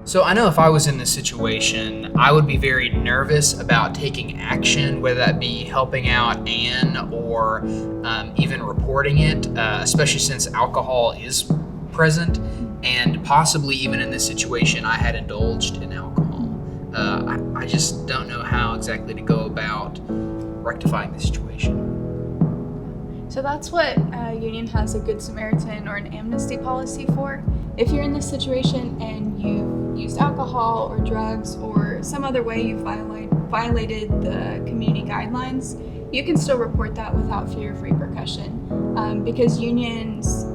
So I know if I was in this situation, I would be very nervous about taking action, whether that be helping out Anne or even reporting it, especially since alcohol is present, and possibly even in this situation, I had indulged in alcohol. I just don't know how exactly to go about rectifying the situation. So that's what Union has a Good Samaritan or an amnesty policy for. If you're in this situation and you've used alcohol or drugs or some other way you've violated the community guidelines, you can still report that without fear of repercussion, because Union's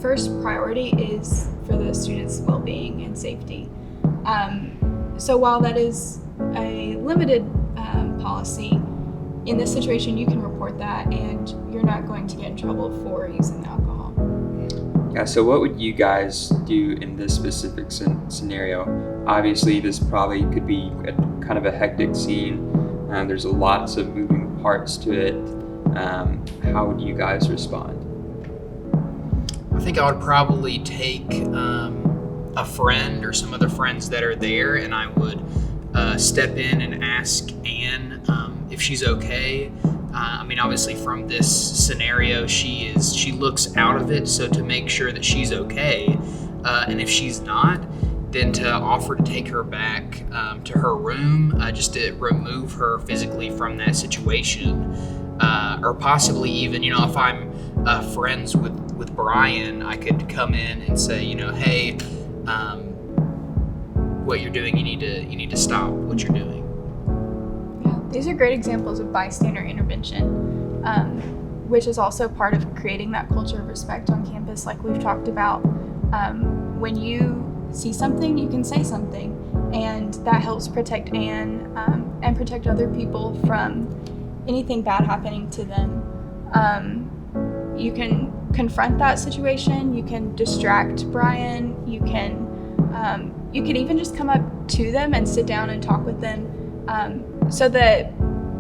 first priority is for the students' well-being and safety. So while that is a limited policy, in this situation you can report that and you're not going to get in trouble for using the alcohol. Yeah, so what would you guys do in this specific scenario? Obviously, this probably could be kind of a hectic scene. There's lots of moving parts to it. How would you guys respond? I think I would probably take a friend or some other friends that are there, and I would step in and ask Anne if she's okay. I mean, obviously from this scenario, she looks out of it, so to make sure that she's okay, and if she's not, then to offer to take her back to her room, just to remove her physically from that situation, or possibly even, if I'm friends with Bryan, I could come in and say, hey, what you're doing, you need to stop what you're doing. These are great examples of bystander intervention, which is also part of creating that culture of respect on campus, like we've talked about. When you see something, you can say something, and that helps protect Anne and protect other people from anything bad happening to them. You can confront that situation, you can distract Bryan, you can even just come up to them and sit down and talk with them. So that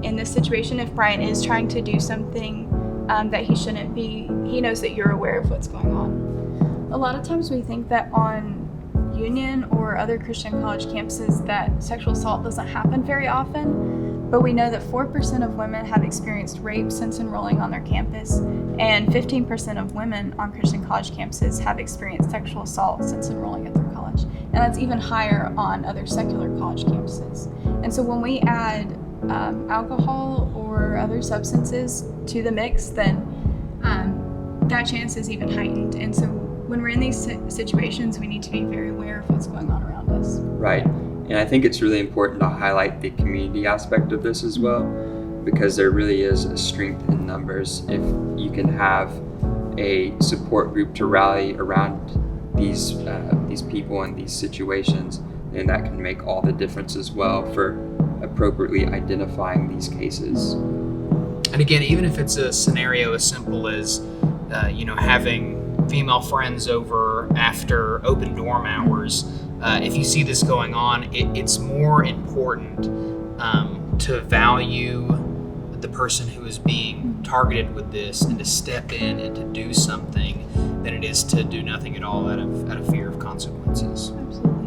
in this situation, if Bryan is trying to do something that he shouldn't be, he knows that you're aware of what's going on. A lot of times we think that on Union or other Christian college campuses that sexual assault doesn't happen very often, but we know that 4% of women have experienced rape since enrolling on their campus, and 15% of women on Christian college campuses have experienced sexual assault since enrolling at their college. And that's even higher on other secular college campuses. And so when we add alcohol or other substances to the mix, then that chance is even heightened. And so when we're in these situations, we need to be very aware of what's going on around us. Right. And I think it's really important to highlight the community aspect of this as well, because there really is a strength in numbers. If you can have a support group to rally around these people in these situations, and that can make all the difference as well for appropriately identifying these cases. And again, even if it's a scenario as simple as having female friends over after open dorm hours, if you see this going on, it's more important to value the person who is being targeted with this and to step in and to do something than it is to do nothing at all out of fear of consequences. Absolutely.